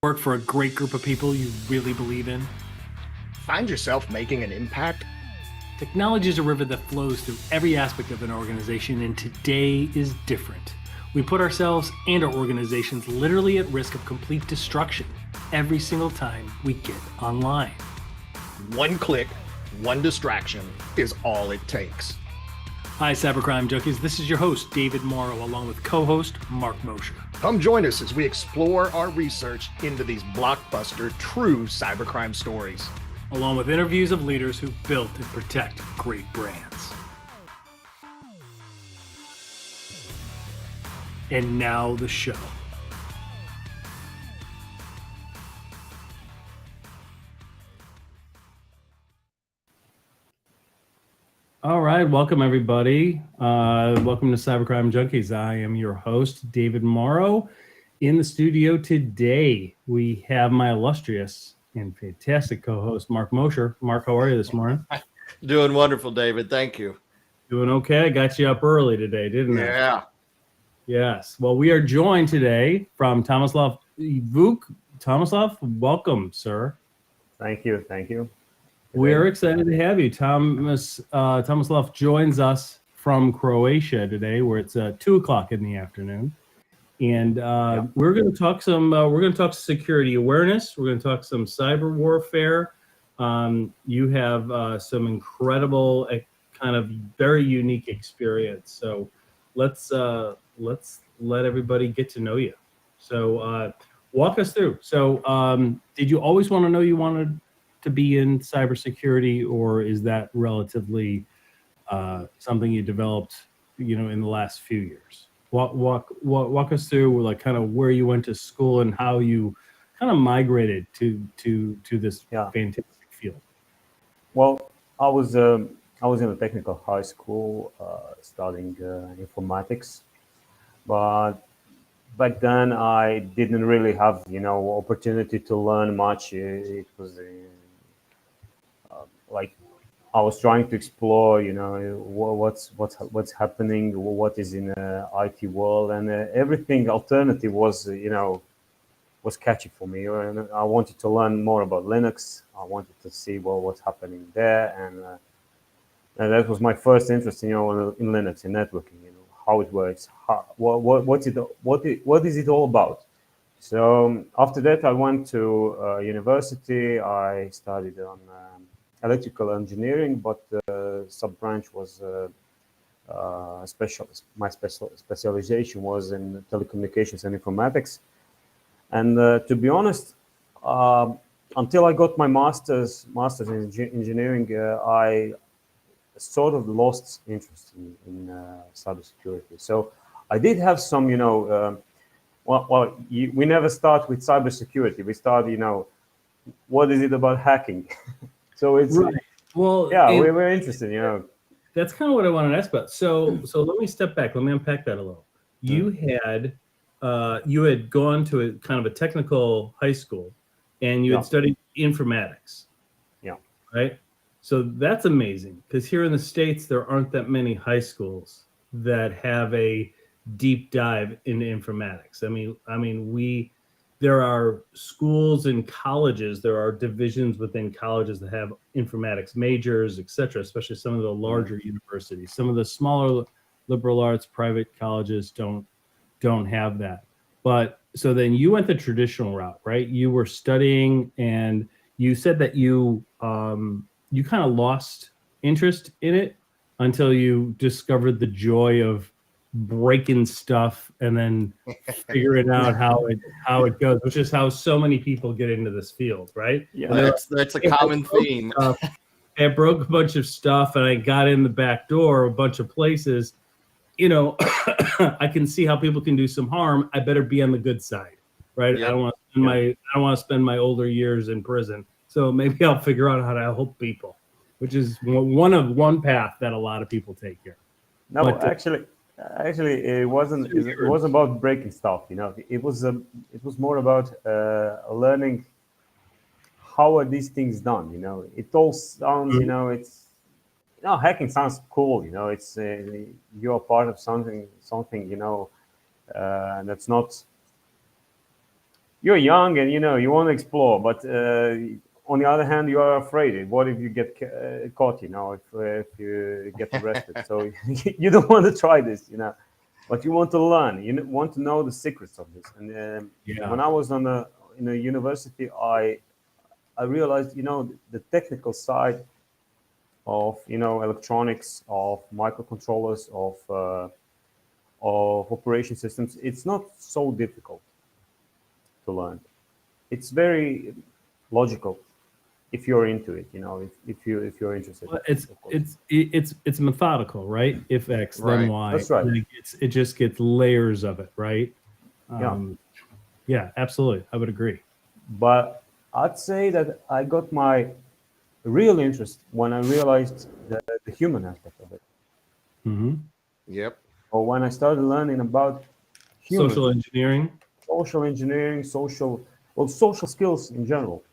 Work for a great group of people you really believe in? Find yourself making an impact? Technology is a river that flows through every aspect of an organization, and today is different. We put ourselves and our organizations literally at risk of complete destruction every single time we get online. One click, one distraction is all it takes. Hi, Cybercrime Junkies. This is your host, David Morrow, along with co-host Mark Mosher. Come join us as we explore our research into these blockbuster, true cybercrime stories, along with interviews of leaders who built and protect great brands. And now the show. All right, welcome everybody. Welcome to Cybercrime Junkies. I am your host, David Morrow. In the studio today, we have my illustrious and fantastic co-host, Mark Mosher. Mark, how are you this morning? Doing wonderful, David. Thank you. Doing okay. I got you up early today, didn't I? Yeah. Yes. Well, we are joined today from Tomislav Vuk. Tomislav, welcome, sir. Thank you. Thank you. We're excited to have you. Tomislav joins us from Croatia today, where it's 2:00 in the afternoon, and we're going to talk security awareness. We're going to talk some cyber warfare. You have some incredible, kind of very unique experience. So let's let everybody get to know you. So walk us through. So did you always want to know you wanted to be in cybersecurity, or is that relatively something you developed, in the last few years? Walk us through, like, kind of where you went to school and how you kind of migrated to this fantastic field. Well, I was in a technical high school studying informatics, but back then I didn't really have opportunity to learn much. It was like I was trying to explore, what's happening, what is in the IT world, and everything alternative was catchy for me. And I wanted to learn more about Linux. I wanted to see what's happening there, and that was my first interest, in Linux and networking. How it works, what is it all about? So after that, I went to university. I studied on electrical engineering, but sub-branch was my specialization was in telecommunications and informatics. And to be honest, until I got my master's in engineering, I sort of lost interest in cybersecurity. So I did have some, we never start with cybersecurity. We start, what is it about hacking? So it's right. Well, we're interested, That's kind of what I wanted to ask about. So let me step back. Let me unpack that a little. You had gone to a kind of a technical high school, and you had studied informatics. Yeah. Right. So that's amazing, because here in the States, there aren't that many high schools that have a deep dive into informatics. There are schools and colleges, there are divisions within colleges that have informatics majors, et cetera, especially some of the larger universities. Some of the smaller liberal arts private colleges don't have that. But so then you went the traditional route, right? You were studying, and you said that you kind of lost interest in it until you discovered the joy of breaking stuff and then figuring out how it goes, which is how so many people get into this field, right? Yeah, that's a common theme. I broke a bunch of stuff and I got in the back door a bunch of places. I can see how people can do some harm. I better be on the good side, right? Yep. I don't want to spend my older years in prison. So maybe I'll figure out how to help people, which is one path that a lot of people take here. No, but, actually, it wasn't. It was about breaking stuff. It was more about learning how are these things done. It all sounds. It's hacking sounds cool. It's you're part of something. That's not you're young and you want to explore, but on the other hand, you are afraid. What if you get caught? If you get arrested, so you don't want to try this, but you want to learn. You want to know the secrets of this. And Yeah. when I was in a university, I realized, the technical side of electronics, of microcontrollers, of operation systems. It's not so difficult to learn. It's very logical if you're into it. If you're interested. Well, it's methodical, right? If X, then Right. Y. That's right. And it just gets layers of it, right? Yeah. Yeah, absolutely. I would agree. But I'd say that I got my real interest when I realized the human aspect of it, Hmm. Yep. or when I started learning about human, Social engineering. social engineering, social skills in general.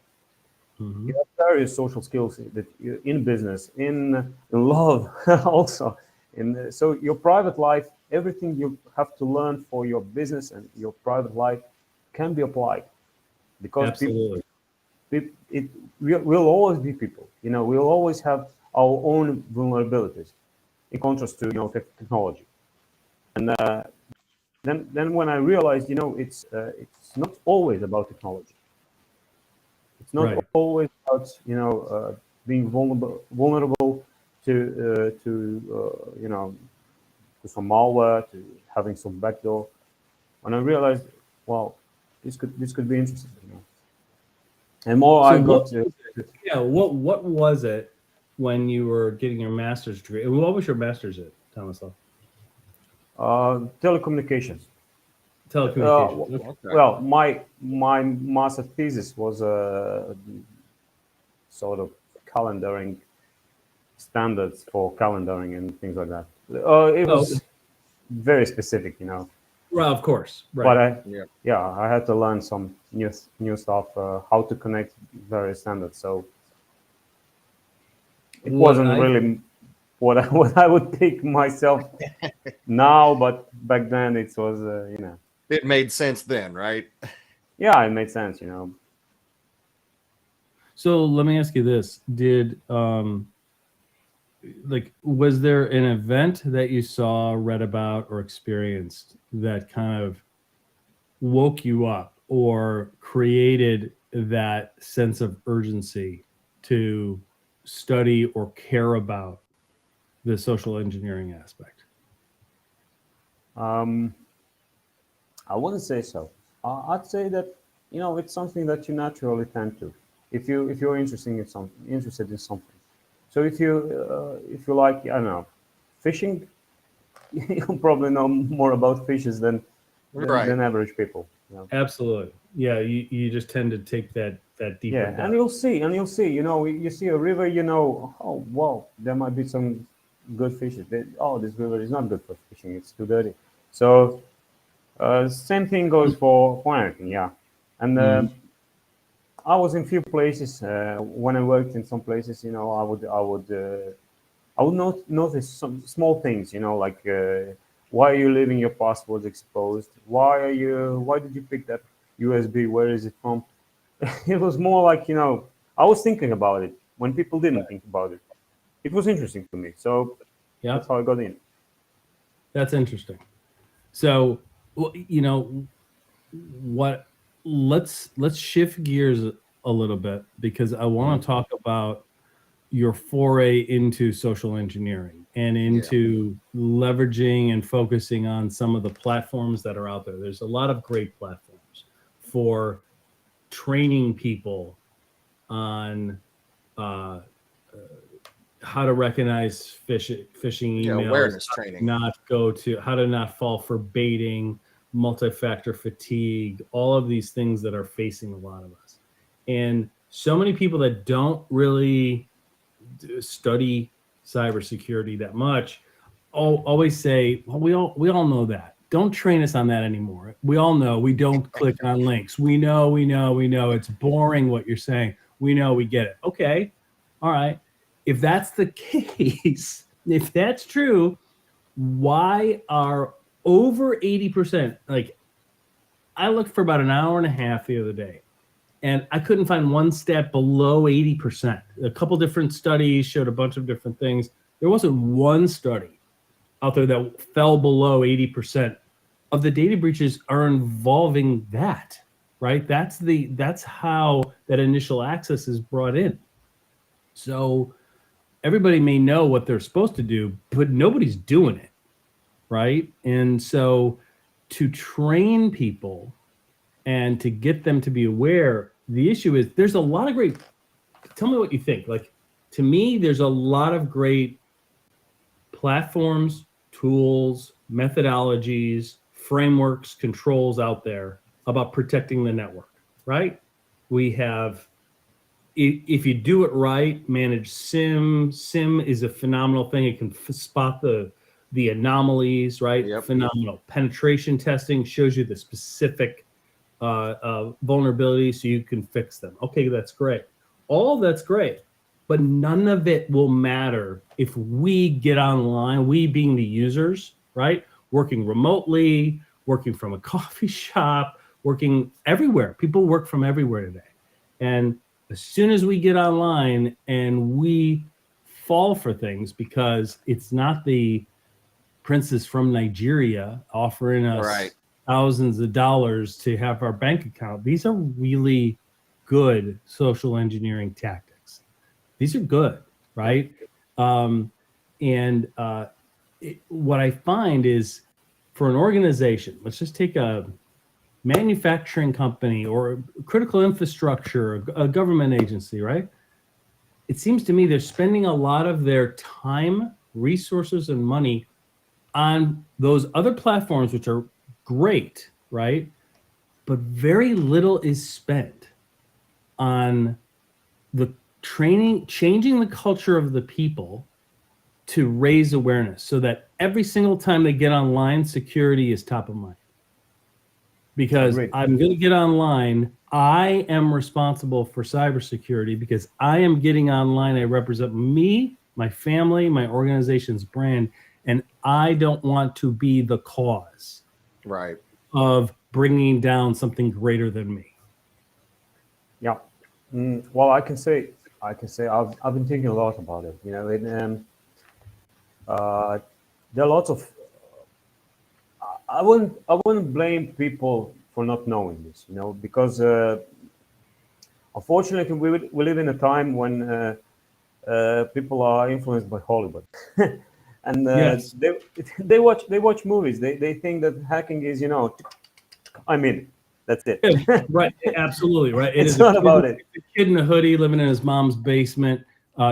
Hmm. You have various social skills that in business, in love, also. So your private life, everything you have to learn for your business and your private life can be applied, because Absolutely. we'll always be people. We'll always have our own vulnerabilities, in contrast to technology. And then when I realized, it's not always about technology. It's not Right. always about being vulnerable to to some malware, to having some backdoor. When I realized, well, this could be interesting. And more So I got Yeah. What was it when you were getting your master's degree? And what was your master's at, Tomislav? telecommunications. Telecommunications. Okay. Well, my master thesis was a sort of calendaring standards for calendaring and things like that. It was very specific, Well, of course. But Right. I had to learn some new stuff, how to connect various standards. So it wasn't really what I would pick myself now, but back then it was, It made sense then, right? yeah, it made sense, So let me ask you this: Did was there an event that you saw, read about, or experienced that kind of woke you up or created that sense of urgency to study or care about the social engineering aspect? I wouldn't say so. I'd say that it's something that you naturally tend to, if you're interested in something. So if you like, I don't know, fishing, you probably know more about fishes than Right. average people. Absolutely. Yeah, you just tend to take that deeper Yeah, depth. and you'll see, you see a river, oh wow, there might be some good fishes. This river is not good for fishing; it's too dirty. So same thing goes for anything, yeah. And I was in few places when I worked in some places. I would notice some small things, like why are you leaving your passwords exposed? Why did you pick that USB? Where is it from? It was more like, I was thinking about it when people didn't think about it. It was interesting to me. So Yeah, that's how I got in. that's interesting. So, what? Let's shift gears a little bit, because I want to talk about your foray into social engineering and into leveraging and focusing on some of the platforms that are out there. There's a lot of great platforms for training people on how to recognize phishing emails, Awareness training. how to not fall for baiting, multi-factor fatigue, all of these things that are facing a lot of us. And so many people that don't really study cybersecurity that much always say, well, we all know that. Don't train us on that anymore. We all know we don't click on links. We know it's boring what you're saying. We know, we get it. Okay. All right. If that's the case, if that's true, why are over 80%, like I looked for about an hour and a half the other day, and I couldn't find one stat below 80%. A couple different studies showed a bunch of different things. There wasn't one study out there that fell below 80% of the data breaches are involving that, right? That's how that initial access is brought in. So everybody may know what they're supposed to do, but nobody's doing it, right? And so to train people and to get them to be aware, the issue is there's a lot of great, tell me what you think. Like, to me, there's a lot of great platforms, tools, methodologies, frameworks, controls out there about protecting the network, right? We have, if you do it right, manage SIM. SIM is a phenomenal thing. It can spot the anomalies, right? Yep. Phenomenal. Penetration testing shows you the specific vulnerabilities so you can fix them. Okay, that's great. All that's great, but none of it will matter if we get online, we being the users, right? Working remotely, working from a coffee shop, working everywhere. People work from everywhere today. And as soon as we get online and we fall for things because it's not the princess from Nigeria offering us Right. thousands of dollars to have our bank account. These are really good social engineering tactics. These are good, right? What I find is for an organization, let's just take a manufacturing company or critical infrastructure, a government agency, right? It seems to me they're spending a lot of their time, resources, and money on those other platforms, which are great, right? But very little is spent on the training, changing the culture of the people to raise awareness so that every single time they get online, security is top of mind. Because Great. I'm going to get online, I am responsible for cybersecurity because I am getting online. I represent me, my family, my organization's brand, and I don't want to be the cause Right. of bringing down something greater than me. Yeah. Well, I can say I've been thinking a lot about it. You know, there are lots of. I wouldn't blame people for not knowing this. You know, because unfortunately we live in a time when people are influenced by Hollywood. And Yes. they watch movies. They think that hacking is, you know, I'm in. That's it. Right, absolutely, right. It's not about it. A kid in a hoodie living in his mom's basement,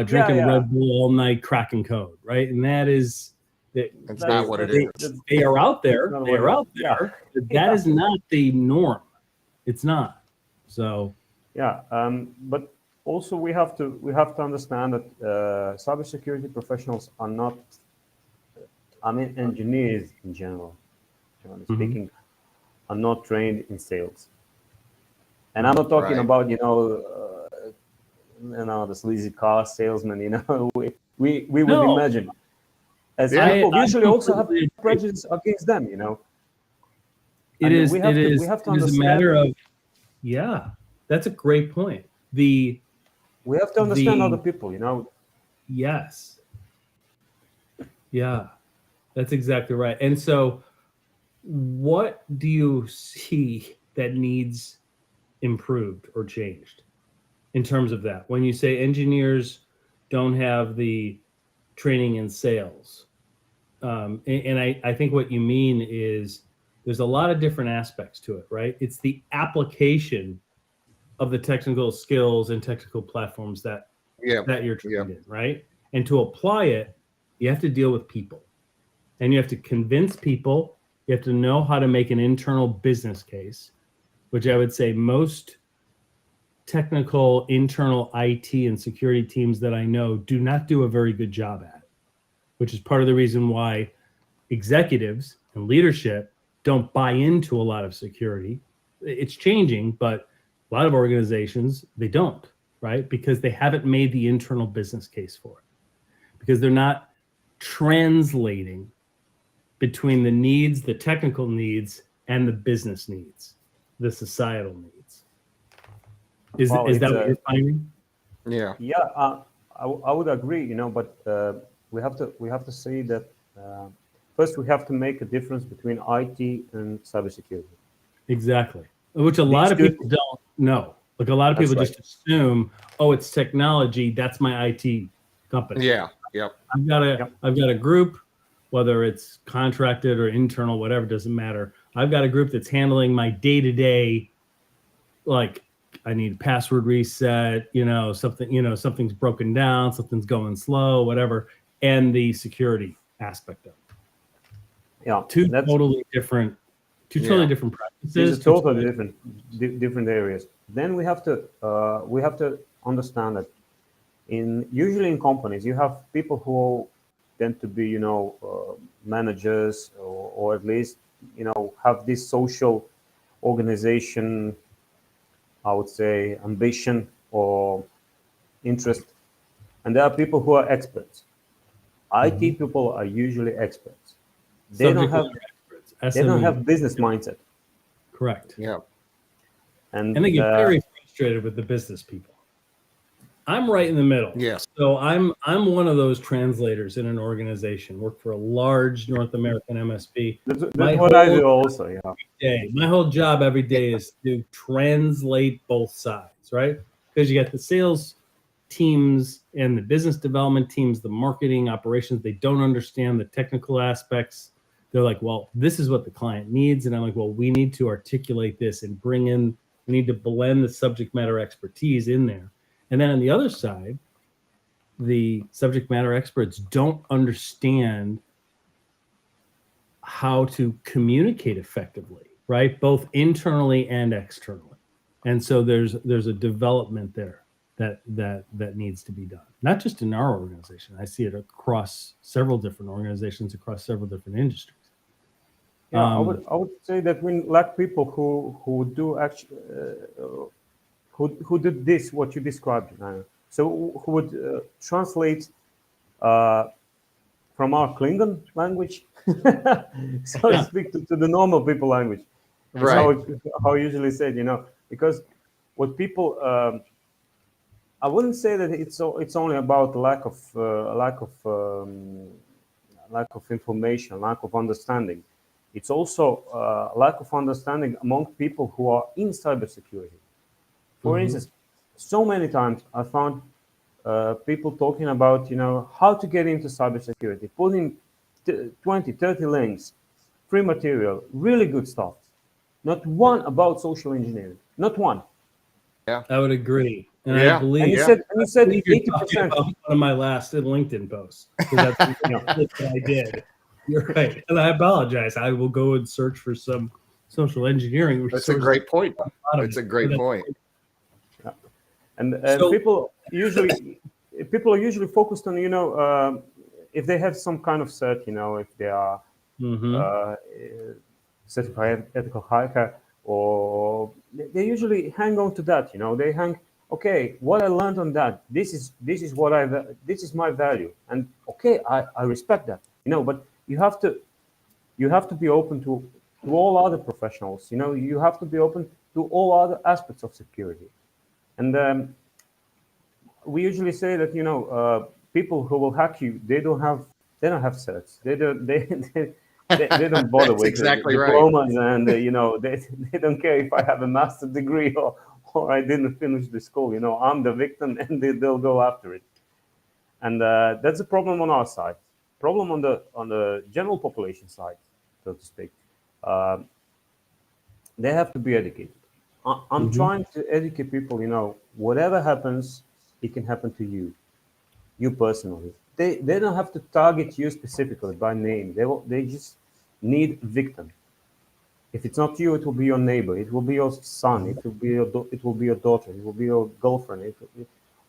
drinking Yeah. Red Bull all night, cracking code, right? And that is, That's not what it is. they are out there. Not They what are it out is. there. Yeah. That is not the norm. It's not. So Yeah, but also we have to understand that cybersecurity professionals are not. I mean, engineers in general, generally speaking, are not trained in sales. And I'm not talking Right. about the sleazy car salesman. You know, we would No. imagine as Yeah. people I usually also have completely agree. prejudice against them. You know, It And is. we have It to- is. we have to It is a understand- matter of. Yeah, that's a great point. we have to understand The- other people. You know, Yes. Yeah, that's exactly right. And so, what do you see that needs improved or changed in terms of that? When you say engineers don't have the training in sales, and I think what you mean is there's a lot of different aspects to it, right? It's the application of the technical skills and technical platforms that Yeah. you're trained in, right? And to apply it, you have to deal with people. And you have to convince people, you have to know how to make an internal business case, which I would say most technical internal IT and security teams that I know do not do a very good job at, which is part of the reason why executives and leadership don't buy into a lot of security. It's changing, but a lot of organizations, they don't, right? Because they haven't made the internal business case for it. Because they're not translating between the needs, the technical needs, and the business needs. the societal needs. Is Well, is that it's, what you're finding? Yeah. Yeah, I would agree, but we have to say that first we have to make a difference between IT and cybersecurity. Exactly. Which a These lot of two- people don't know. Like a lot of That's people right. just assume, oh, it's technology. That's my IT company. Yeah. Yep. I've got a group, whether it's contracted or internal, whatever, doesn't matter. I've got a group that's handling my day-to-day, like I need password reset, something's broken down, something's going slow, whatever, and the security aspect of it. Yeah, Two that's totally different practices. these are totally different areas. Then we have to understand that usually in companies you have people who tend to be managers or at least have this social organization, I would say, ambition or interest, and there are people who are experts. IT people are usually experts. They don't have SME. business mindset, Correct. Yeah. And they get very frustrated with the business people. I'm right in the middle. Yes. So I'm one of those translators in an organization. Work for a large North American MSP. that's what I do also. Yeah. My whole job every day is to translate both sides, right? Because you got the sales teams and the business development teams, the marketing operations. They don't understand the technical aspects. They're like, well, this is what the client needs. And I'm like, well, we need to articulate this and we need to blend the subject matter expertise in there. And then on the other side, the subject matter experts don't understand how to communicate effectively, right? Both internally and externally. And so there's a development there that needs to be done. Not just in our organization. I see it across several different organizations, across several different industries. Yeah, I would say that we lack people who do actually who did this what you described. So who would translate from our Klingon language, so to speak, to the normal people language. That's Right. how I usually said, because what people, I wouldn't say that it's only about lack of information, lack of understanding. It's also lack of understanding among people who are in cybersecurity. For instance, so many times I found people talking about, how to get into cybersecurity, putting 20, 30 links, free material, really good stuff. Not one about social engineering. Not one. Yeah. I would agree. And Yeah. I believe, And you said you're talking 80%. about one of my last LinkedIn posts. Because that's what I did. You're right. And I apologize. I will go and search for some social engineering That's a resources. great point. It's a great point. And So- people are usually focused on, if they have some kind of cert, if they are certified ethical hacker, or they usually hang on to that. They hang. Okay, what I learned on that. This is this is my value, and okay, I respect that. But you have to be open to all other professionals. You have to be open to all other aspects of security, and we usually say that people who will hack you, they don't have certs. They don't bother with exactly diplomas, and they don't care if I have a master's degree or I didn't finish the school. I'm the victim, and they'll go after it. And that's a problem on our side. Problem on the general population side, so to speak. They have to be educated. I'm trying to educate people. Whatever happens, it can happen to you personally. They don't have to target you specifically by name. They just need a victim. If it's not you, it will be your neighbor. It will be your son. It will be your daughter. It will be your girlfriend.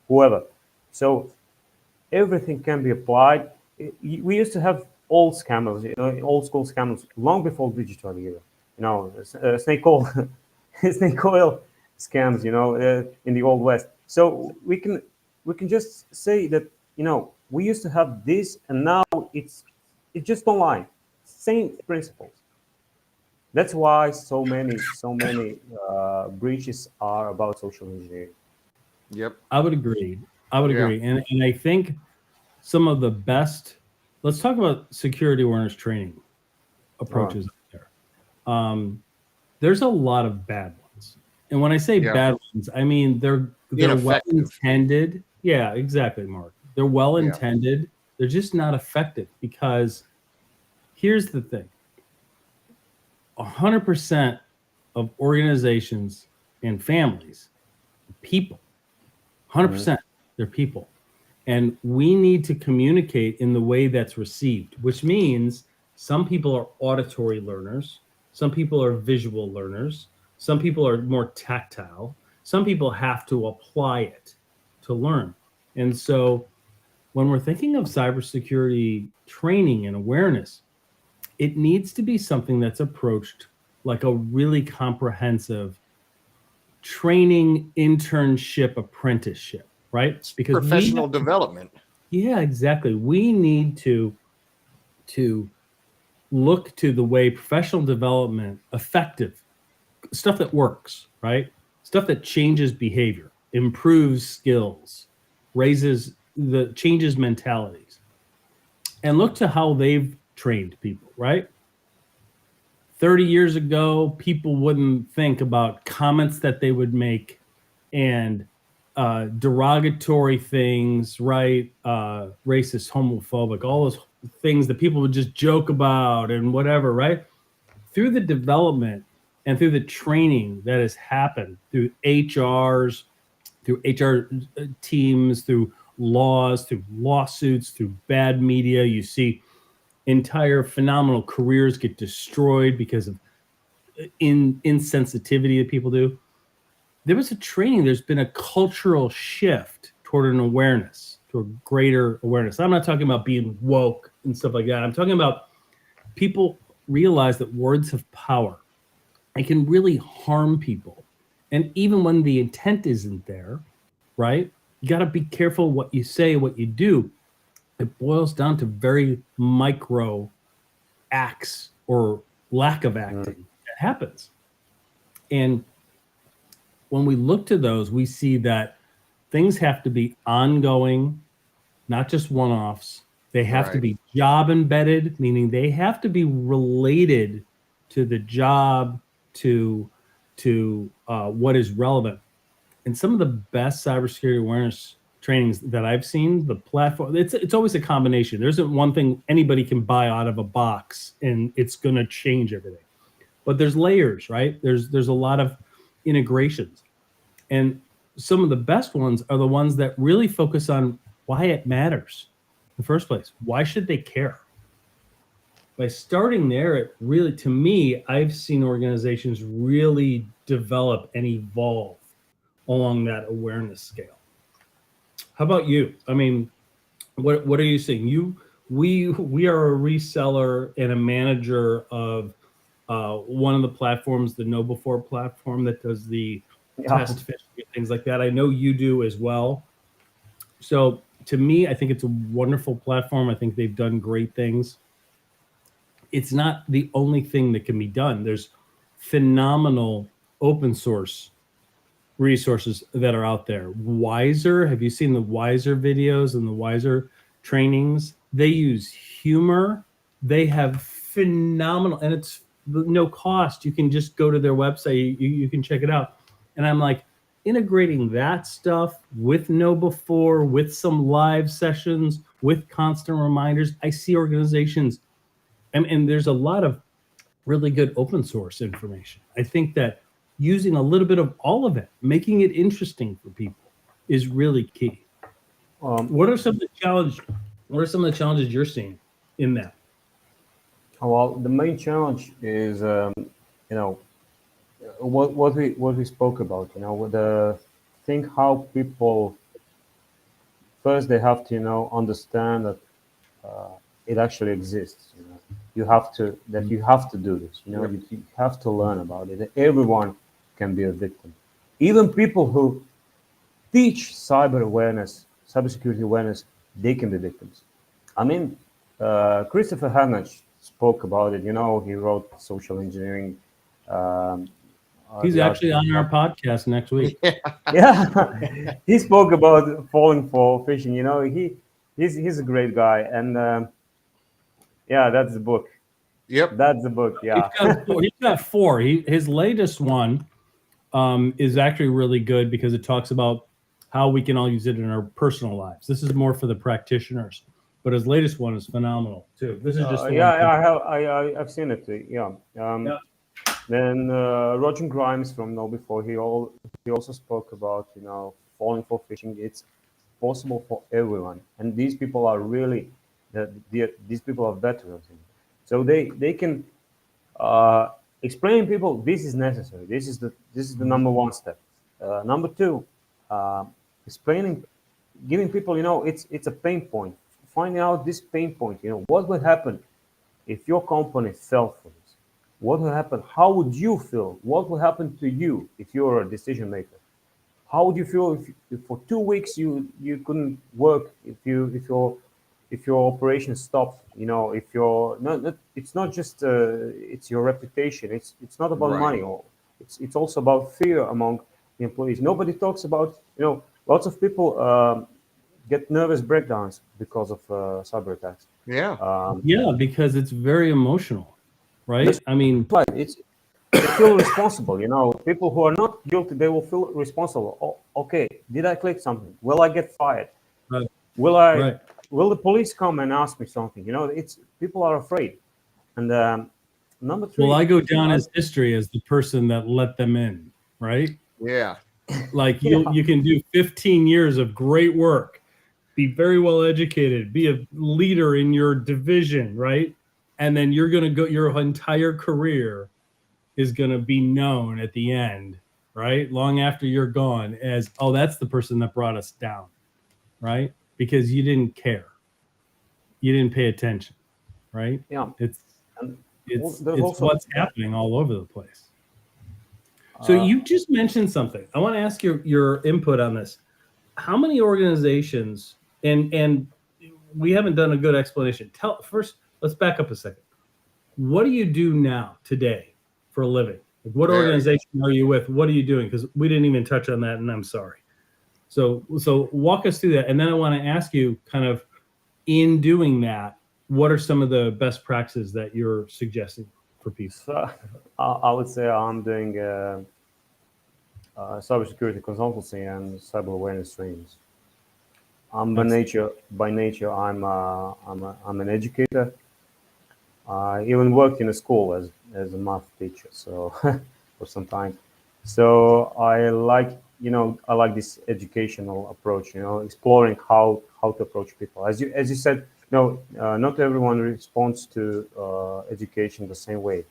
Whoever. So everything can be applied. We used to have old scammers, old school scammers, long before digital era. Snake oil, snake oil scams, in the old west. So we can just say that we used to have this, and now it's just online. Same principles. That's why so many breaches are about social engineering. Yep. I would agree. I would agree. And I think some of the best, let's talk about security awareness training approaches out there. There's a lot of bad ones. And when I say bad ones, I mean they're well intended. Yeah, exactly, Mark. They're well intended. They're just not effective because here's the thing. 100% of organizations and families, people, 100%, they're people. And we need to communicate in the way that's received, which means some people are auditory learners. Some people are visual learners. Some people are more tactile. Some people have to apply it to learn. And so when we're thinking of cybersecurity training and awareness, it needs to be something that's approached like a really comprehensive training, internship, apprenticeship, right? Because professional development. Yeah, exactly. We need to look to the way professional development, effective stuff that works, right? Stuff that changes behavior, improves skills, changes mentalities, and look to how they've trained people, right? 30 years ago, people wouldn't think about comments that they would make and derogatory things, right? Racist, homophobic, all those things that people would just joke about and whatever, right? Through the development and through the training that has happened through HRs, through HR teams, through laws, through lawsuits, through bad media, you see entire phenomenal careers get destroyed because of insensitivity that people do. There was a training, there's been a cultural shift toward an awareness, to a greater awareness. I'm not talking about being woke and stuff like that. I'm talking about people realize that words have power. It can really harm people. And even when the intent isn't there, right? You got to be careful what you say, what you do. It boils down to very micro acts or lack of acting that happens. And when we look to those, we see that things have to be ongoing, not just one-offs. They have to be job embedded, meaning they have to be related to the job, to what is relevant. And some of the best cybersecurity awareness trainings that I've seen, the platform, it's always a combination. There isn't one thing anybody can buy out of a box and it's going to change everything. But there's layers, right? There's a lot of integrations. And some of the best ones are the ones that really focus on why it matters in the first place. Why should they care? By starting there, it really, to me, I've seen organizations really develop and evolve along that awareness scale. How about you? I mean, what are you seeing? We are a reseller and a manager of one of the platforms, the KnowBe4 platform that does the test phishing and things like that. I know you do as well. So to me, I think it's a wonderful platform. I think they've done great things. It's not the only thing that can be done. There's phenomenal open source resources that are out there. Wiser, have you seen the Wiser videos and the Wiser trainings? They use humor. They have phenomenal, and it's no cost. You can just go to their website. You can check it out. And I'm like, integrating that stuff with KnowBe4, with some live sessions, with constant reminders. I see organizations, and there's a lot of really good open source information. I think that using a little bit of all of it, making it interesting for people, is really key. What are some of the challenges you're seeing in that? Well, the main challenge is, what we spoke about. Think how people first they have to understand that it actually exists. You have to do this. You have to learn about it. Everyone can be a victim. Even people who teach cybersecurity awareness, they can be victims. I mean, Christopher Hanach spoke about it. He wrote Social Engineering He's the actually on article. our podcast next week. Yeah, he spoke about falling for phishing. You know, he's a great guy, and yeah, that's the book. Yep. That's the book. Yeah. He's got four. His latest one is actually really good because it talks about how we can all use it in our personal lives. This is more for the practitioners, but his latest one is phenomenal too. This is just the one. I've seen it. Yeah. Yeah. Then Roger Grimes from Know Before, he also spoke about, you know, falling for phishing. It's possible for everyone, and these people are really these people are veterans, so they can explain to people this is necessary. This is the number one step. Number two, explaining, giving people, you know, it's a pain point. Finding out this pain point. You know, what would happen if your company fell for this? What will happen? How would you feel? What will happen to you if you're a decision maker? How would you feel if for 2 weeks you couldn't work? If your operation stopped? You know, if you're not it's not just it's your reputation. It's not about Right. money. Or it's also about fear among the employees. Nobody talks about, you know, lots of people get nervous breakdowns because of cyber attacks. Yeah. Yeah, because it's very emotional, right? I mean, Right. They feel responsible. You know, people who are not guilty, they will feel responsible. Oh, okay, did I click something? Will I get fired? Right. Will I? Right. Will the police come and ask me something? You know, it's people are afraid. And number three. well, I go down as history as the person that let them in, right? Yeah. Like you can do 15 years of great work, be very well educated, be a leader in your division, right? And then you're going to go, your entire career is going to be known at the end, right? Long after you're gone as, oh, that's the person that brought us down, right? Because you didn't care. You didn't pay attention, right? Yeah. It's there's also- what's happening all over the place. So you just mentioned something. I want to ask your input on this. How many organizations, and we haven't done a good explanation. First, let's back up a second. What do you do now, today, for a living? Like, what organization are you with? What are you doing? Because we didn't even touch on that, and I'm sorry. So walk us through that. And then I want to ask you, kind of, in doing that, what are some of the best practices that you're suggesting for people? So, I would say I'm doing cybersecurity consultancy and cyber awareness trainings. By nature, I'm an educator. I even worked in a school as a math teacher, so for some time. So I like this educational approach. You know, exploring how to approach people. As you said, no, not everyone responds to education the same way.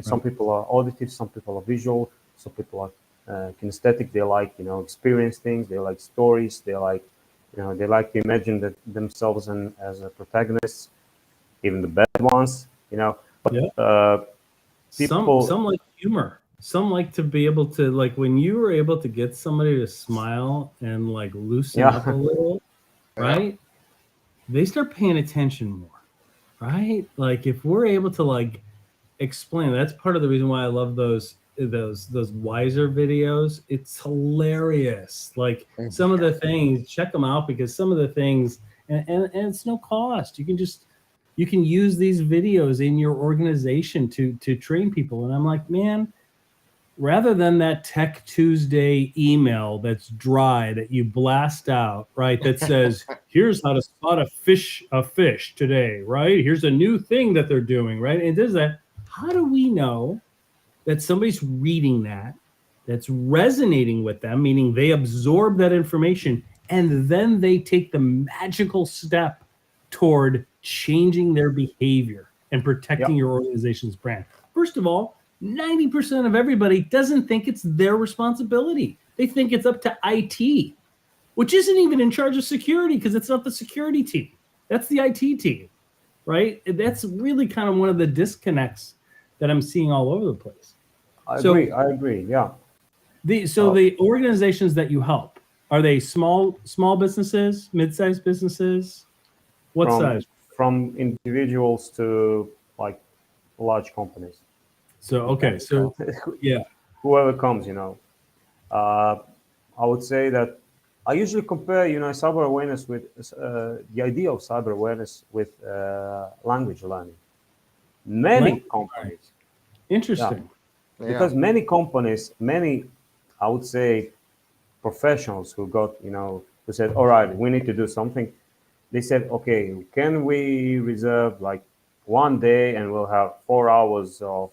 Some people are auditive, some people are visual, some people are kinesthetic. They like, you know, experience things. They like stories. They like, you know, they like to imagine themselves as a protagonist, even the bad ones. You know, but people, some like humor. Some like to be able to, like, when you were able to get somebody to smile and like loosen up a little, right? They start paying attention more, right? Like, if we're able to like explain, that's part of the reason why I love those Wiser videos. It's hilarious. Like, some of the things, check them out, because some of the things, and it's no cost. You can use these videos in your organization to train people. And I'm like, man, rather than that Tech Tuesday email that's dry that you blast out, right? That says, here's how to spot a fish today, right? Here's a new thing that they're doing, right? And does that. How do we know that somebody's reading that's resonating with them, meaning they absorb that information, and then they take the magical step toward changing their behavior and protecting your organization's brand? First of all, 90% of everybody doesn't think it's their responsibility. They think it's up to IT, which isn't even in charge of security, because it's not the security team. That's the IT team, right? That's really kind of one of the disconnects that I'm seeing all over the place. I agree. Yeah. The organizations that you help, are they small businesses, mid-sized businesses? What size? From individuals to like large companies. So okay, so yeah, whoever comes, I would say that I usually compare, cyber awareness with the idea of cyber awareness with language learning. Many companies, interesting. because many companies, I would say, professionals who got, who said, all right, we need to do something. They said, okay, can we reserve like one day and we'll have 4 hours of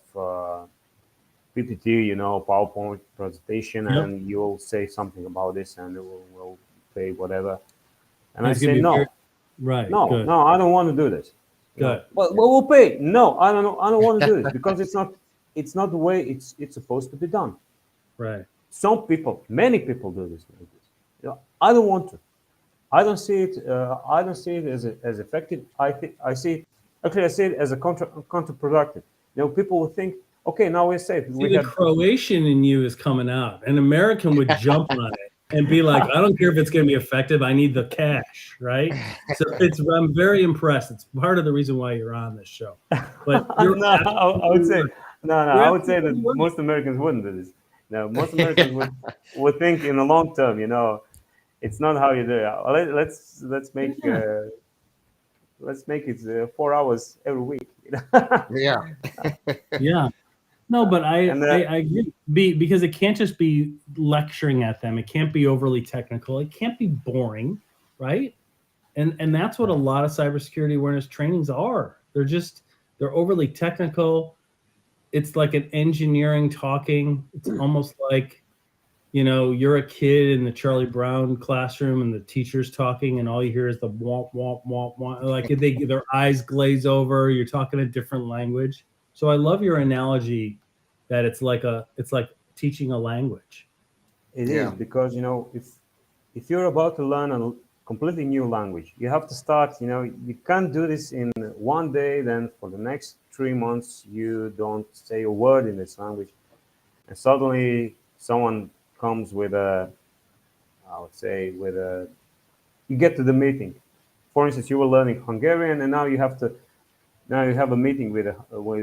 PPT, PowerPoint presentation, Yep. and you'll say something about this and we'll pay whatever. And It's I gonna say, be no, very- right. no, Good. no, I don't want to do this. Good. Well, we'll pay. No, I don't know. I don't want to do this because it's not the way it's supposed to be done. Right. Some people, many people do this like this. I don't want to. I don't see it. I don't see it as effective. I see it as a counterproductive. People will think, okay, now we're safe. See, the Croatian in you is coming out. An American would jump on it and be like, I don't care if it's going to be effective. I need the cash, right? So I'm very impressed. It's part of the reason why you're on this show. But no, I would say I would say that absolutely most Americans wouldn't do this. No, most Americans would think in the long term. It's not how you do it. Let's make it 4 hours every week. Yeah. Yeah. No, but I agree. Because it can't just be lecturing at them. It can't be overly technical. It can't be boring, right? And that's what a lot of cybersecurity awareness trainings are. They're overly technical. It's like an engineering talking. It's almost like, you're a kid in the Charlie Brown classroom and the teacher's talking and all you hear is the womp, womp, womp, womp. Like their eyes glaze over. You're talking a different language. So I love your analogy that it's like teaching a language. It is because if you're about to learn a completely new language, you have to start. You can't do this in one day. Then for the next 3 months, you don't say a word in this language, and suddenly someone comes with you get to the meeting. For instance, you were learning Hungarian, and now you have a meeting with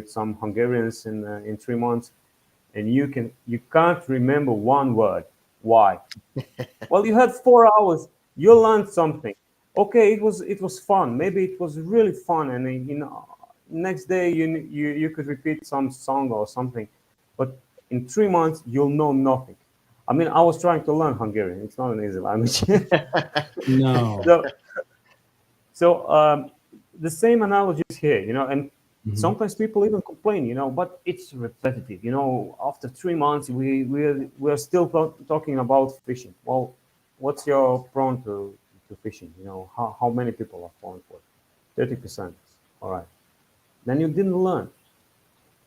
some Hungarians in 3 months, and you can't remember one word. Why? Well, you had 4 hours. You learned something. Okay, it was fun. Maybe it was really fun, and next day you could repeat some song or something, but in 3 months you'll know nothing. I mean, I was trying to learn Hungarian. It's not an easy language. No. So the same analogies here, and Mhm. sometimes people even complain, but it's repetitive. After 3 months, we're still talking about fishing. Well, what's your prone to fishing? How many people are prone for it? 30%. All right. Then you didn't learn.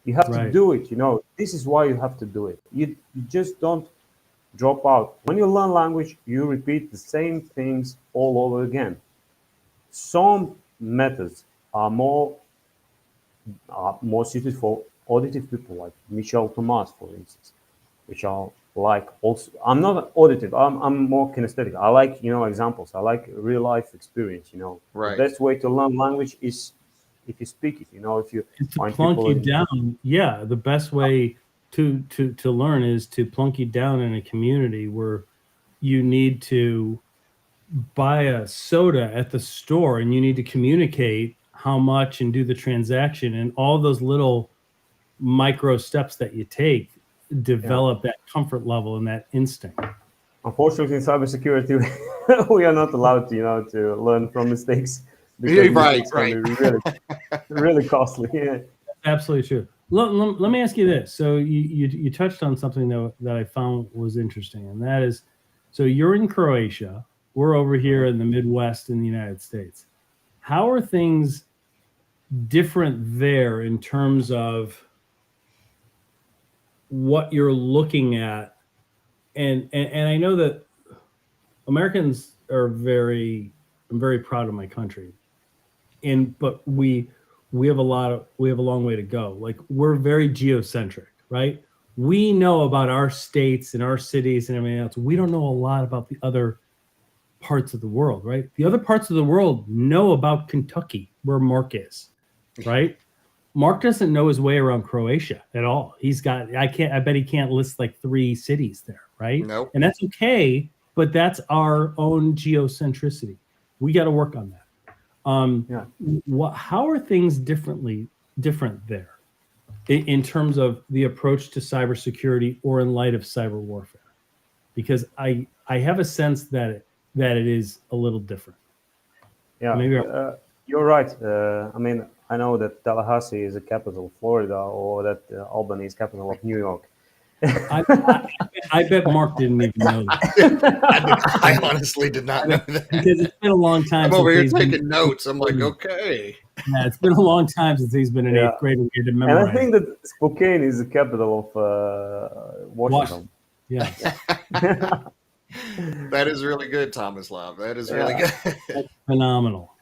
You have to do it. This is why you have to do it. You just don't drop out. When you learn language, you repeat the same things all over again. Some methods are more suited for auditive people like Michel Thomas, for instance, which are like also. I'm not auditive. I'm more kinesthetic. I like examples. I like real life experience. Right. The best way to learn language is if you speak it. If you to plunk you down. Yeah, the best way to learn is to plunk you down in a community where you need to buy a soda at the store and you need to communicate how much and do the transaction, and all those little micro steps that you take develop that comfort level and that instinct. Unfortunately, in cybersecurity, we are not allowed to learn from mistakes. Right. Really, really costly. Yeah. Absolutely true. Let me ask you this. So you touched on something that I found was interesting, and that is, so you're in Croatia. We're over here in the Midwest in the United States. How are things different there in terms of what you're looking at? And I know that Americans are I'm very proud of my country. But we have a long way to go. Like, we're very geocentric, right? We know about our states and our cities and everything else. We don't know a lot about the other parts of the world, right? The other parts of the world know about Kentucky, where Mark is, right? Mark doesn't know his way around Croatia at all. I bet he can't list like 3 cities there, right? Nope. And that's okay, but that's our own geocentricity. We got to work on that. How are things different there in terms of the approach to cybersecurity or in light of cyber warfare? Because I have a sense that it is a little different. Yeah, Maybe you're right. I mean, I know that Tallahassee is the capital of Florida, or that Albany is capital of New York. I bet Mark didn't even know that. I honestly did not know that. Because it's been a long time. I'm over here since he's taking notes. I'm like, okay. Yeah, it's been a long time since he's been in 8th grade and we had to memorize. And I think that Spokane is the capital of Washington. Yeah. That is really good, Tomislav. That is really good. That's phenomenal.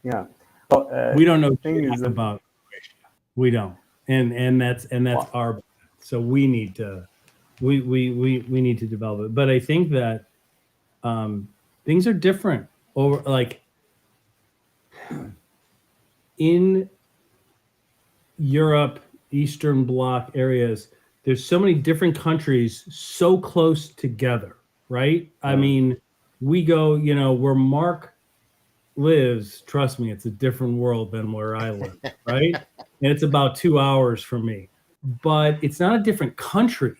Yeah. Well, We don't know thing is about Croatia. We don't. And that's our, so we need to we need to develop it. But I think that things are different over, like, in Europe, Eastern Bloc areas, there's so many different countries so close together, right? I mean, we go, where Mark lives, trust me, it's a different world than where I live, right? And it's about 2 hours from me. But it's not a different country.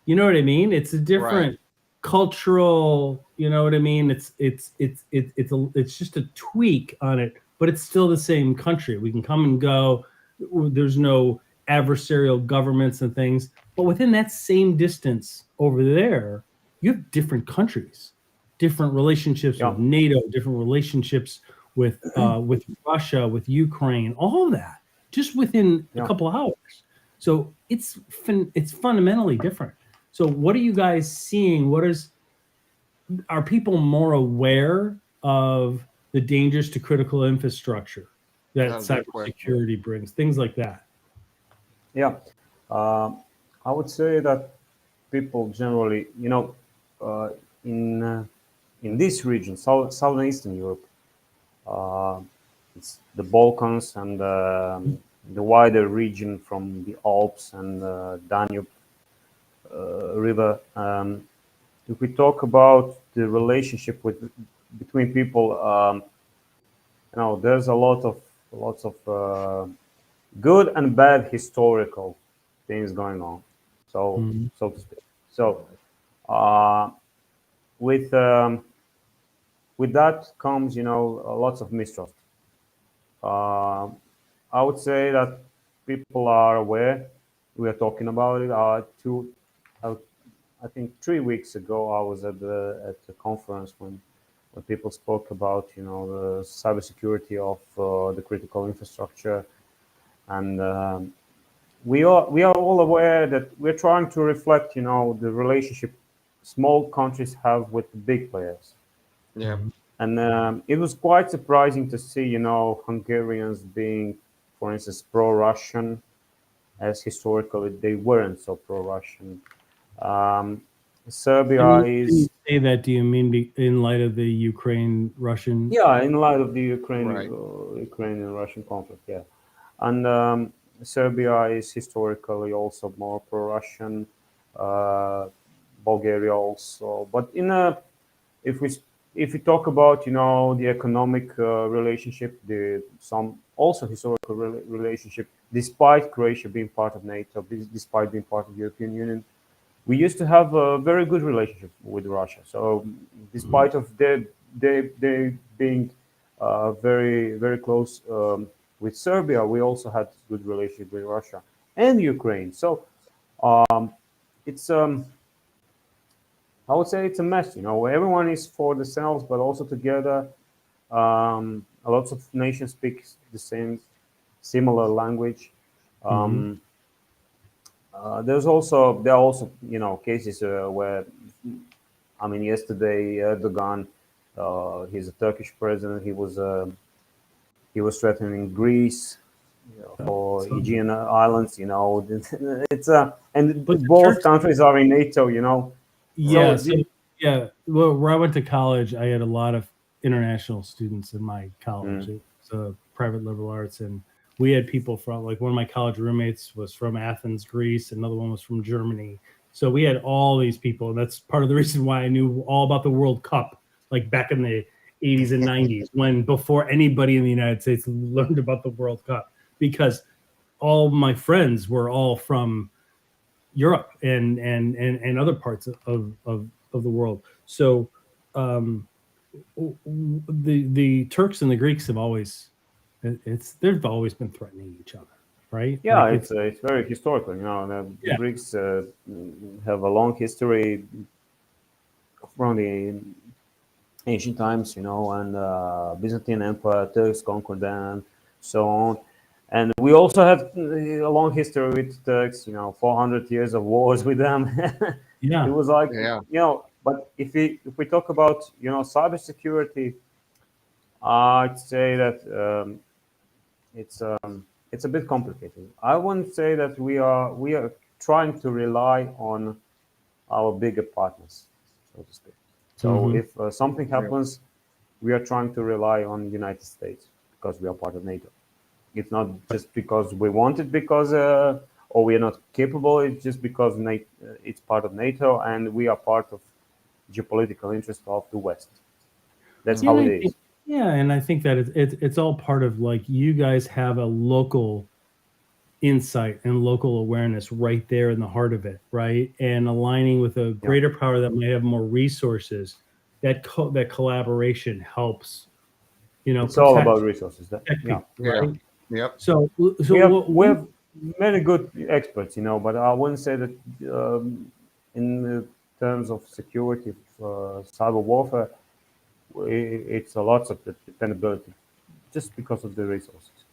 You know what I mean? It's a different cultural, you know what I mean? It's just a tweak on it, but it's still the same country. We can come and go. There's no adversarial governments and things. But within that same distance over there, you have different countries, different relationships with NATO, different relationships with Russia, with Ukraine, all of that, just within a couple of hours. So it's fundamentally different. So what are you guys seeing? Are people more aware of the dangers to critical infrastructure that cybersecurity brings? Things like that. Yeah, I would say that people generally, in this region, southern Eastern Europe, it's the Balkans and the wider region from the Alps and Danube River. If we talk about the relationship between people, there's lots of good and bad historical things going on, so to speak. So with that comes, lots of mistrust. I would say that people are aware. We are talking about it. I think 3 weeks ago, I was at the conference when people spoke about, the cybersecurity of the critical infrastructure, and we are all aware that we're trying to reflect, the relationship small countries have with the big players. Yeah. And it was quite surprising to see, Hungarians being, for instance, pro-Russian, as historically they weren't so pro-Russian. Serbia is. When you say that, do you mean in light of the Ukraine-Russian? Yeah, in light of the Ukrainian-Russian conflict, yeah. And Serbia is historically also more pro-Russian. Bulgaria also, but if we talk about, the economic relationship, some also historical relationship, despite Croatia being part of NATO, despite being part of the European Union, we used to have a very good relationship with Russia. So despite of they being very, very close with Serbia, we also had good relationship with Russia and Ukraine. So it's I would say it's a mess, everyone is for themselves, but also together. A lot of nations speak the similar language. There are also, cases where, yesterday Erdogan, he's a Turkish president. He was threatening Greece for Aegean Islands. But both countries are in NATO. Yeah. Well, where I went to college, I had a lot of international students in my college. It's a private liberal arts, and we had people from, like, one of my college roommates was from Athens, Greece. Another one was from Germany. So we had all these people, and that's part of the reason why I knew all about the World Cup, like back in the 80s and 90s, when before anybody in the United States learned about the World Cup, because all my friends were all from Europe and other parts of the world. So the Turks and the Greeks have always they've always been threatening each other, right? Yeah, Like it's very historical. You know, the Yeah. Greeks have a long history from the ancient times, you know, and Byzantine Empire, Turks conquered them, so on. And we also have a long history with Turks, you know, 400 years of wars with them. Yeah. It was like, Yeah. you know, but if we talk about, you know, cybersecurity, I'd say that it's a bit complicated. I wouldn't say that we are trying to rely on our bigger partners, so to speak. So Mhm. if something happens, we are trying to rely on the United States because we are part of NATO. It's not just because we want it, because or we are not capable. It's just because it's part of NATO, and we are part of geopolitical interest of the West. That's Yeah, how and it I is. think, yeah, and I think that it's all part of, like, you guys have a local insight and local awareness right there in the heart of it, right? And aligning with a greater power that may have more resources, that collaboration helps, It's all protect about resources. Yeah. people, Yeah. right? Yep. So We have many good experts, you know, but I wouldn't say that in the terms of security, cyber warfare, it's a lot of dependability just because of the resources.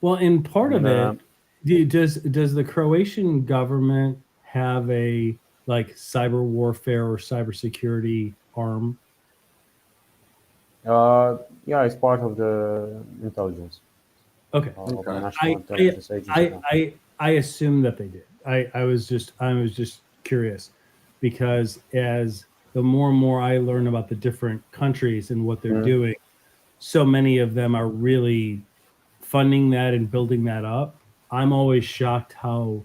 well, in part And of it, does the Croatian government have a, like, cyber warfare or cybersecurity arm? yeah, it's part of the intelligence Okay. of the Okay. National I Intelligence Agency. Yeah. I assume that they did. I was just curious, because as the more and more I learn about the different countries and what they're doing, so many of them are really funding that and building that up. I'm always shocked how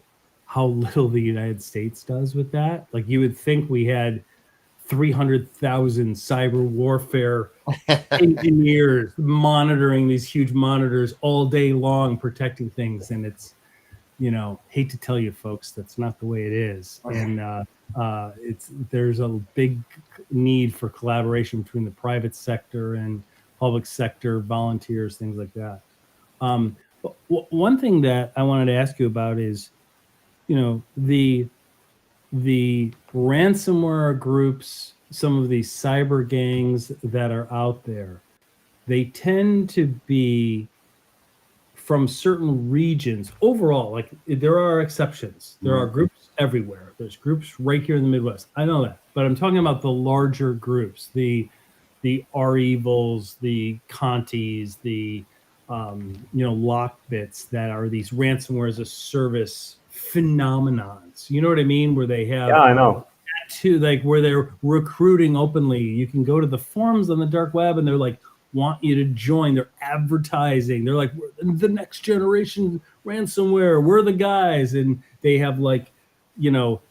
little the United States does with that. Like, you would think we had 300,000 cyber warfare engineers monitoring these huge monitors all day long, protecting things, and it's, hate to tell you folks, that's not the way it is. And there's a big need for collaboration between the private sector and public sector volunteers, things like that. One thing that I wanted to ask you about is, the ransomware groups, some of these cyber gangs that are out there, they tend to be from certain regions. Overall, like, there are exceptions. There are groups everywhere. There's groups right here in the Midwest. I know that, but I'm talking about the larger groups, the REVILs, the Contis, the Lockbits, that are these ransomware as a service phenomenons. You know what I mean? Where they have Yeah, I know. like, where they're recruiting openly. You can go to the forums on the dark web, and they're like, want you to join. They're advertising. They're like, we're the next generation ransomware. We're the guys. And they have, like,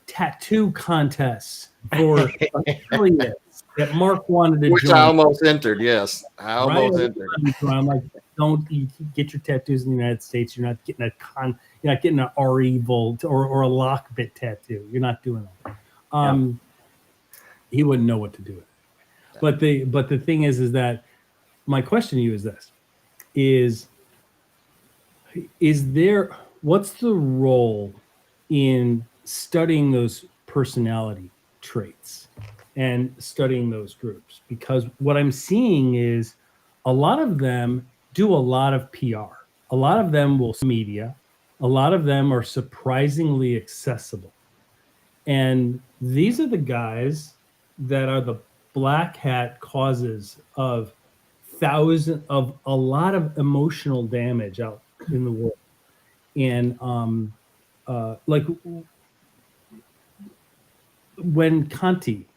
tattoo contests for affiliates that Mark wanted to Which join. I almost entered. Yes, I almost Right? entered. I'm like, don't get your tattoos in the United States. You're not getting you're not getting an REVIL or a Lockbit tattoo. You're not doing that. He wouldn't know what to do with it. But the thing is that my question to you is this: what's the role in studying those personality traits and studying those groups? Because what I'm seeing is a lot of them do a lot of PR. A lot of them will media. A lot of them are surprisingly accessible. And these are the guys that are the black hat causes of a lot of emotional damage out in the world. And like, when Conti,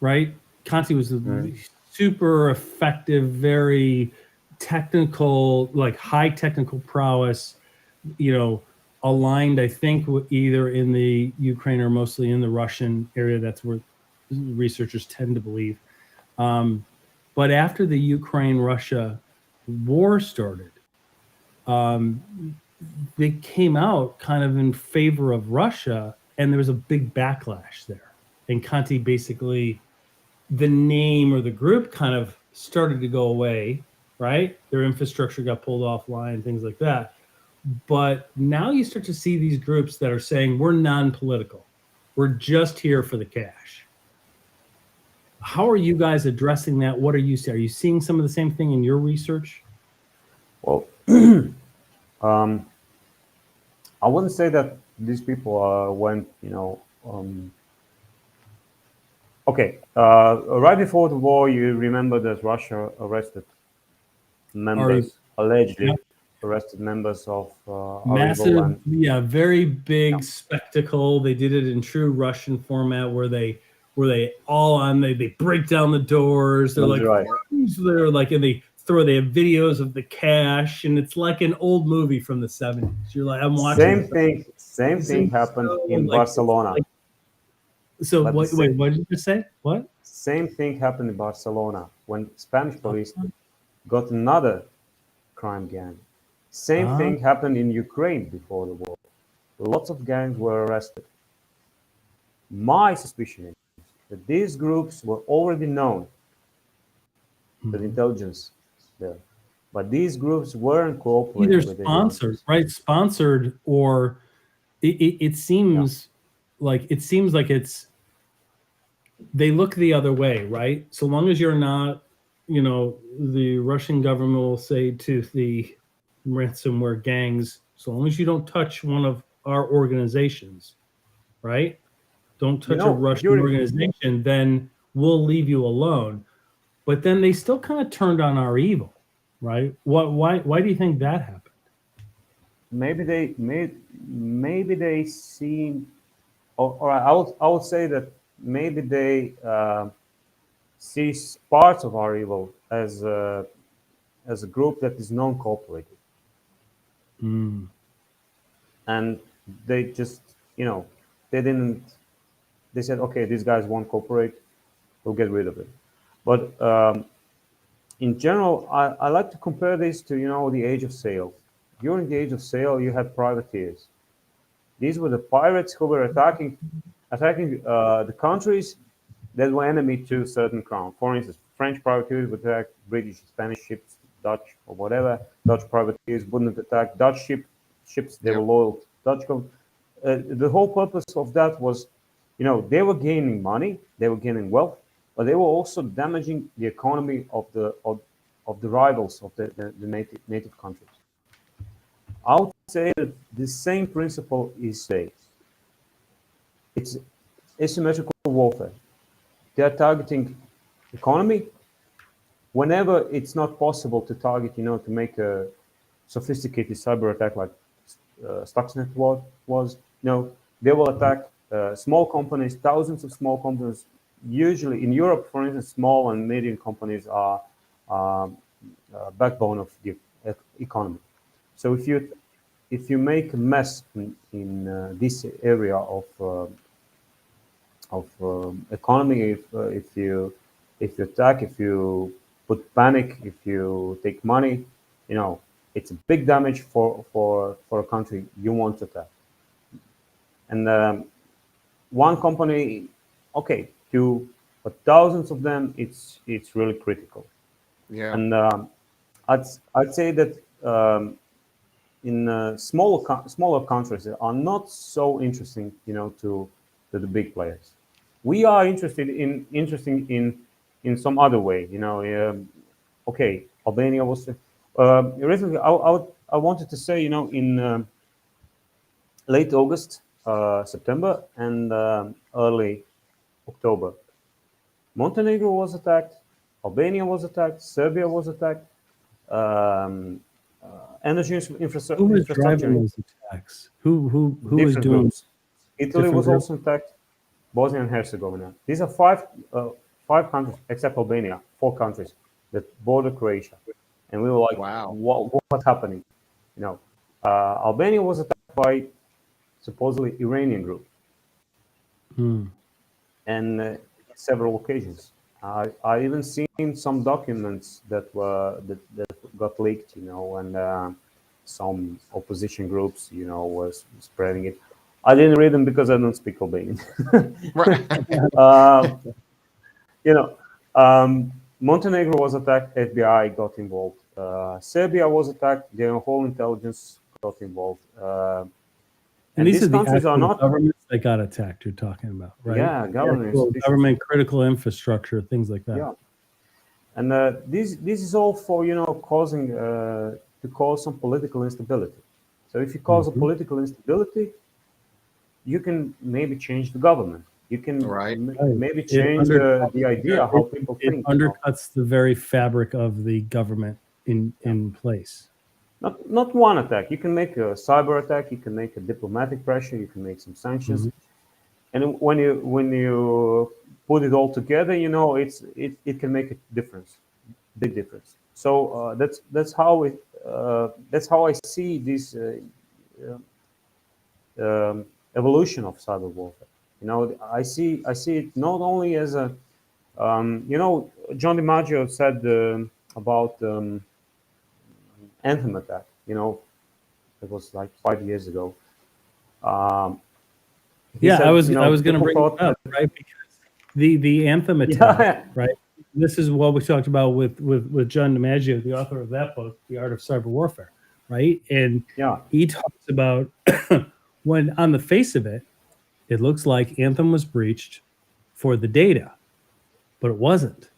right? Conti was a super effective, very technical, like high technical prowess, aligned, I think, either in the Ukraine or mostly in the Russian area. That's where researchers tend to believe. But after the Ukraine-Russia war started, they came out kind of in favor of Russia, and there was a big backlash there. And Conti basically, the name or the group kind of started to go away, right? Their infrastructure got pulled offline, things like that. But now you start to see these groups that are saying, we're non-political. We're just here for the cash. How are you guys addressing that? What are you seeing? Are you seeing some of the same thing in your research? Well, I wouldn't say that these people went, okay. Right before the war, you remember that Russia arrested members, allegedly arrested members of massive, REVIL very big spectacle. They did it in true Russian format where they they break down the doors. They're like, right. They're like, and they have videos of the cash, and it's like an old movie from the 70s. You're like, I'm watching. Same thing happened in Barcelona. So wait, what did you just say? What? Same thing happened in Barcelona when Spanish police got another crime gang. Same thing happened in Ukraine before the war. Lots of gangs were arrested. My suspicion is that these groups were already known to the intelligence there, but these groups weren't cooperating. Either sponsored, right? Sponsored, or it seems like it's they look the other way, right? So long as you're not, the Russian government will say to the ransomware gangs, so long as you don't touch one of our organizations, right? Don't touch a Russian organization, then we'll leave you alone. But then they still kind of turned on REVIL, right? Why do you think that happened? Maybe they seem, or I would say that maybe they see parts of REVIL as a group that is non-cooperative. And they just, they said, okay, these guys won't cooperate, we'll get rid of it. But in general, I like to compare this to, the age of sail. During the age of sail, you had privateers. These were the pirates who were attacking the countries that were enemy to certain crown. For instance, French privateers would attack British, Spanish ships, Dutch or whatever. Dutch privateers wouldn't attack Dutch ships. They were loyal to Dutch government. The whole purpose of that was, they were gaining money, they were gaining wealth, but they were also damaging the economy of the rivals of the native countries. I would say that the same principle is safe. It's asymmetrical warfare. They are targeting economy. Whenever it's not possible to target, to make a sophisticated cyber attack like Stuxnet was, they will attack small companies, thousands of small companies. Usually in Europe, for instance, small and medium companies are backbone of the economy. So if you make a mess in this area of economy, if you attack, if you put panic, if you take money, it's a big damage for a country you want to attack. And one company, okay, two, but thousands of them, it's really critical. Yeah. And I'd say that in smaller countries that are not so interesting, to the big players. We are interested in some other way, okay, Albania was recently. I wanted to say, in late August, September, and early October, Montenegro was attacked, Albania was attacked, Serbia was attacked. Energy infrastructure. Who was driving those attacks? Who was doing? Groups. Italy was also attacked. Bosnia and Herzegovina. These are five countries, except Albania, 4 countries that border Croatia. and we were like, Wow. what's happening? You know, Albania was attacked by supposedly Iranian group, and several occasions. I even seen some documents that got leaked, you know, and some opposition groups, you know, was spreading it. I didn't read them because I don't speak Albanian. Right. You know, Montenegro was attacked. FBI got involved. Serbia was attacked. Their whole intelligence got involved. And these are the countries are actual not governments that got attacked. You're talking about, right? Yeah, government Actual institutions. government critical infrastructure, things like that. Yeah, and this is all for, you know, causing to cause some political instability. So if you cause a political instability, you can maybe change the government. You can Right. maybe It change undercuts- the idea how people it think. You know? undercuts the very fabric of the government in place. Not one attack. You can make a cyber attack. You can make a diplomatic pressure. You can make some sanctions. And when you put it all together, you know, it can make a difference, big difference. So that's how I see this evolution of cyber warfare. You know, I see it not only as a you know, John DiMaggio said about Anthem attack. You know, it was like 5 years ago. He Yeah, said, I was you know, going to people bring it thought up, right? Because the Anthem attack, Yeah. right? This is what we talked about with John DiMaggio, the author of that book, The Art of Cyber Warfare, right? And Yeah. he talks about when on the face of it, it looks like Anthem was breached for the data, but it wasn't,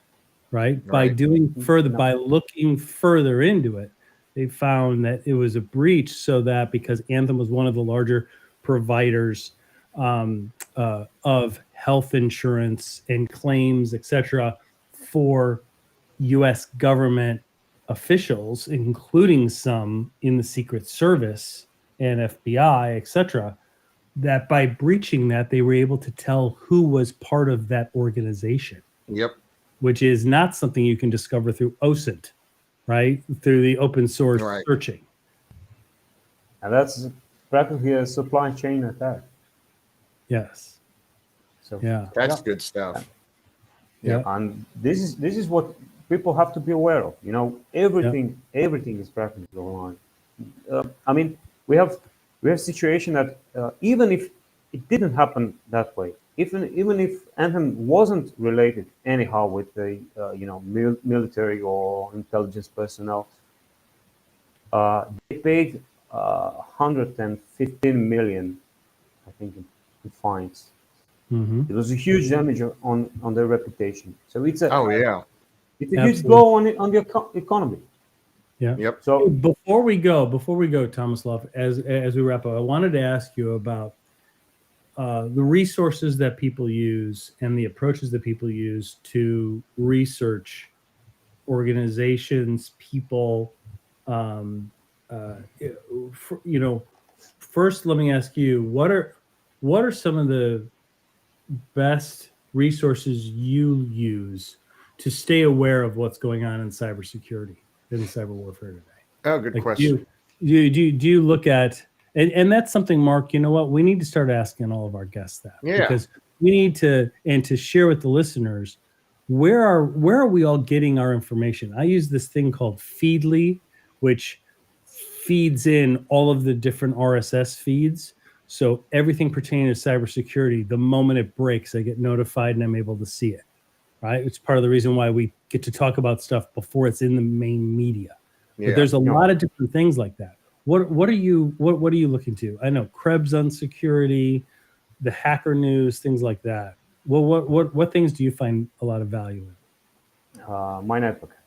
right? By Right. doing further, by looking further into it, they found that it was a breach so that because Anthem was one of the larger providers of health insurance and claims, etc., for U.S. government officials, including some in the Secret Service and FBI, etc., that by breaching that, they were able to tell who was part of that organization, Yep. which is not something you can discover through OSINT, right? Through the open source Right. searching. And that's practically a supply chain attack. Yes. So Yeah. That's good stuff. Yeah. and this is what people have to be aware of. You know, everything is practically online. I mean, we have situation that even if it didn't happen that way, even if Anthem wasn't related anyhow with the you know, military or intelligence personnel, they paid 115 million, I think, in fines. It was a huge damage on their reputation. So it's a Oh yeah. it's a huge Absolutely. blow on the economy. Yeah. Yep. So Before we go, Tomislav, as we wrap up, I wanted to ask you about the resources that people use and the approaches that people use to research organizations, people. You know, first, let me ask you, what are some of the best resources you use to stay aware of what's going on in cybersecurity, in cyber warfare today? Oh, good Like, question. do you look at, and that's something, Mark, you know what, we need to start asking all of our guests that, Yeah. because we need to, and to share with the listeners, where are we all getting our information? I use this thing called Feedly, which feeds in all of the different RSS feeds. So everything pertaining to cybersecurity, the moment it breaks, I get notified and I'm able to see it. Right? It's part of the reason why we get to talk about stuff before it's in the main media. Yeah. But there's a lot of different things like that. What are you looking to? I know Krebs on security, the Hacker News, things like that. Well, what things do you find a lot of value in? my network.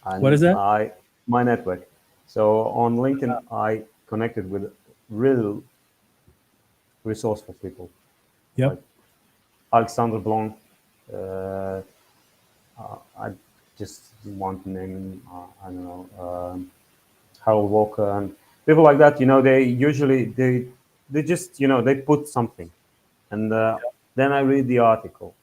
And What is that? My network. So on LinkedIn, I connected with real resourceful people. Yep. Like Alexander Blanc. I just want to name, I don't know, Harold Walker and people like that. You know, they usually they just, you know, they put something, and then I read the article.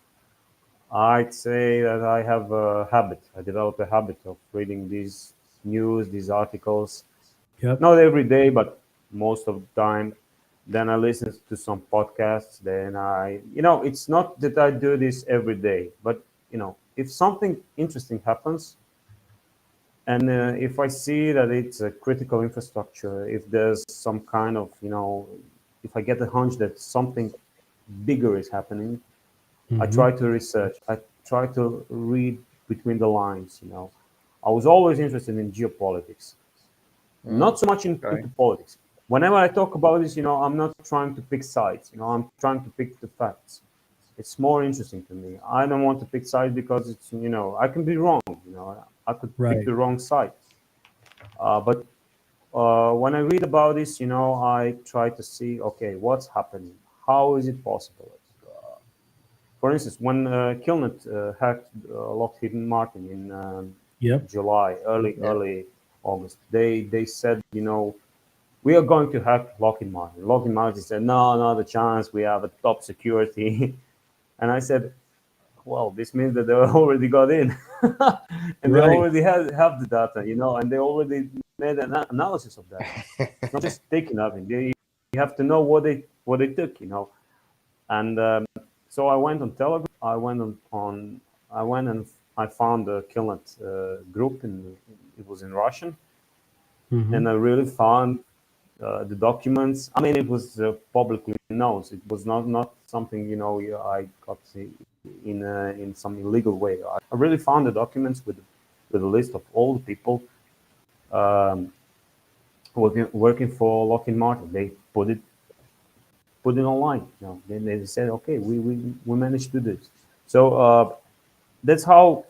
I'd say that I have a habit. I developed a habit of reading these news, these articles. Yep. Not every day, but most of the time. Then I listen to some podcasts. Then it's not that I do this every day, but if something interesting happens, and if I see that it's a critical infrastructure, if there's some kind of, if I get a hunch that something bigger is happening, I try to research. I try to read between the lines. I was always interested in geopolitics, not so much into politics. Whenever I talk about this, I'm not trying to pick sides. I'm trying to pick the facts. It's more interesting to me. I don't want to pick sides because it's, I can be wrong. I could pick the wrong side. But when I read about this, I try to see, okay, what's happening? How is it possible? For instance, when Killnet hacked Lockheed Martin in July, early August, they said, we are going to hack Lockheed Martin. Lockheed Martin said, no, not a chance. We have a top security. And I said, well, this means that they already got in. And they already have the data, and they already made an analysis of that. It's not just taking nothing. You have to know what they took, And so I went on Telegram. I went and I found the Killnet group, and it was in Russian. And I really found the documents. I mean, it was publicly known. It was not something I got in some illegal way. I really found the documents with a list of all the people working for Lockheed Martin. They put it online. Then they said, okay, we managed to do this. So that's how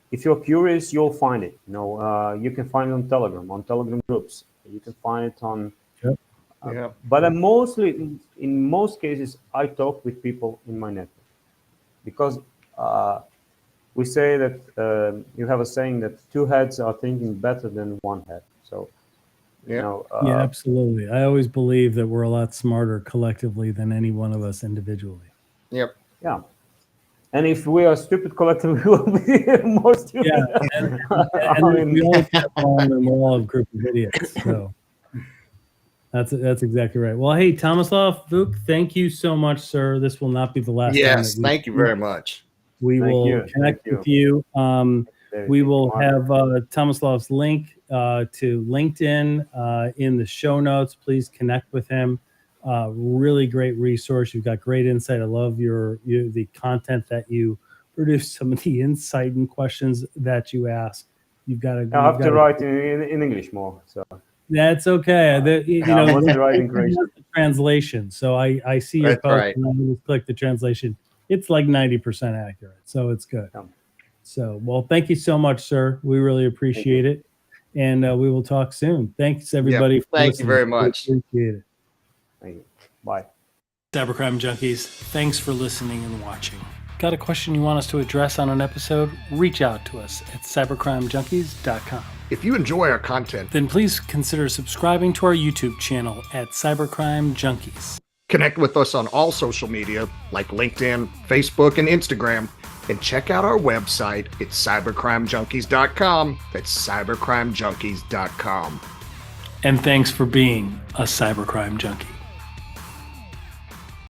if you're curious, you'll find it. You can find it on Telegram groups. You can find it on. But in most cases, I talk with people in my network, because we say that you have a saying that two heads are thinking better than one head. So, absolutely. I always believe that we're a lot smarter collectively than any one of us individually. Yep. Yeah. And if we are stupid collectively, we will be more stupid. Yeah, and we all get along, and we're all a group of idiots. So that's exactly right. Well, hey, Tomislav Vuk, thank you so much, sir. This will not be the last time. Yes, thank you very much. We will connect with you. We will have Tomislav's link to LinkedIn in the show notes. Please connect with him. Really great resource. You've got great insight. I love the content that you produce, some of the insight and questions that you ask. You've got to. I have to write in English more. So that's okay. The translation. So I see your post and I just click the translation. It's like 90% accurate, so it's good. So, well, thank you so much, sir. We really appreciate it, and we will talk soon. Thanks, everybody. Thank you very much. We appreciate it. Thank you. Bye. Cybercrime Junkies, thanks for listening and watching. Got a question you want us to address on an episode? Reach out to us at cybercrimejunkies.com. If you enjoy our content, then please consider subscribing to our YouTube channel at Cybercrime Junkies. Connect with us on all social media like LinkedIn, Facebook, and Instagram, and check out our website at cybercrimejunkies.com. That's cybercrimejunkies.com. And thanks for being a Cybercrime Junkie.